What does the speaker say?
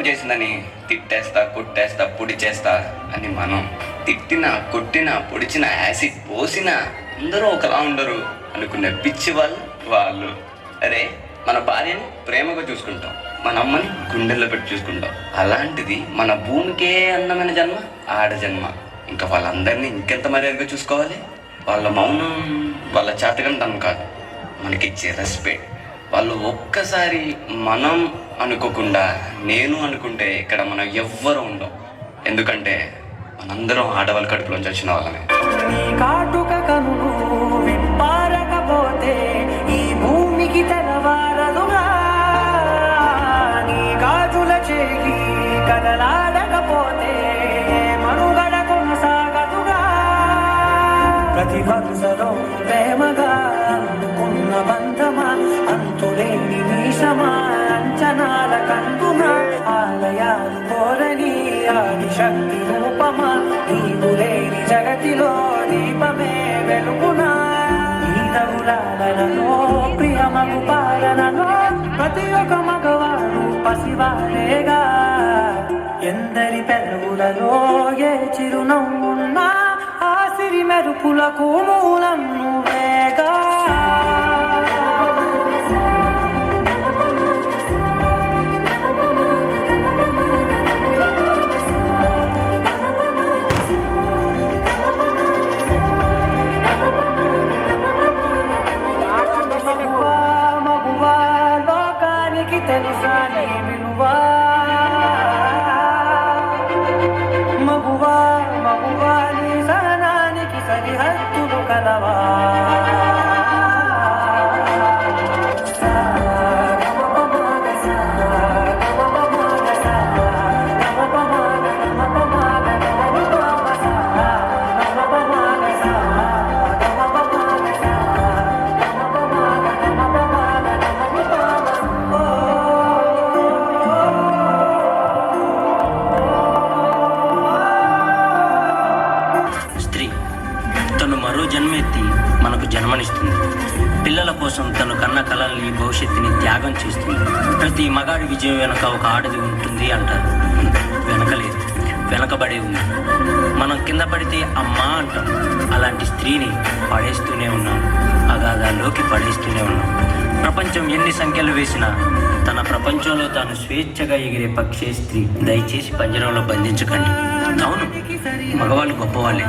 చేసిందని తిట్టేస్తా, కొట్టేస్తా, పొడి చేస్తా అని మనం తిట్టినా, కొట్టినా, పొడిచినా, యాసిడ్ పోసినా అందరూ ఒకలా ఉండరు అనుకునే పిచ్చి వాళ్ళు. అరే, మన భార్యని ప్రేమగా చూసుకుంటాం, మన అమ్మని గుండెల్లో పెట్టి చూసుకుంటాం. అలాంటిది మన భూమికే అందమైన జన్మ ఆడ జన్మ. ఇంకా వాళ్ళందరినీ ఇంకెంత మర్యాదగా చూసుకోవాలి. వాళ్ళ మౌనం వాళ్ళ చేతకంటం కాదు, మనకిచ్చే రెస్పెక్ట్. వాళ్ళు ఒక్కసారి మనం అనుకోకుండా నేను అనుకుంటే ఇక్కడ మనం ఎవ్వరూ ఉండం. ఎందుకంటే మనందరం ఆడవాళ్ళ కడుపులోంచి వచ్చిన వాళ్ళమే. కాటుక కనులు విప్పారకపోతే ఈ భూమికి తెలవారదుగా, నీ గాజుల చేయి కదలాడకపోతే మనుగడ కొనసాగదుగా. ప్రతి వరుసలో ప్రేమగా అందుకున్న బంధమా, అంతులేని మీసమా, అంచనాల కందునా, ఆలయాలు కోరని ఆదిశక్తి రూపమా, నీవు లేని జగతిలో దీపమే వెలుగునా. నీదవులాలనలో ప్రియమగు పాలనలో ప్రతి ఒక్క మగవాడు పసివారేగా. ఎందరి పెదవులలో ఏ చిరునవ్వున్నా ఆ సిరి మెరుపులకు మూలం నువ్వేగా. తెలుసా నీ విలువా, మగువా మగువా నీ సహనానికి సరిహద్దులు కలవా. తను మరో జన్మెత్తి మనకు జన్మనిస్తుంది. పిల్లల కోసం తను కన్న కలల్ని, భవిష్యత్తుని త్యాగం చేస్తుంది. ప్రతి మగాడి విజయం వెనక ఒక ఆడది ఉంటుంది అంటారు. వెనకలేదు, వెనకబడే ఉంది. మనం కింద పడితే అమ్మా అంటాం. అలాంటి స్త్రీని పడేస్తూనే ఉన్నాం, అగాధాల్లోకి పడేస్తూనే ఉన్నాం. ప్రపంచం ఎన్ని సంఖ్యలు వేసినా తన ప్రపంచంలో తాను స్వేచ్ఛగా ఎగిరే పక్షే స్త్రీ. దయచేసి పంజరంలో బంధించకండి. అవును, మగవాళ్ళు గొప్పవాళ్ళే.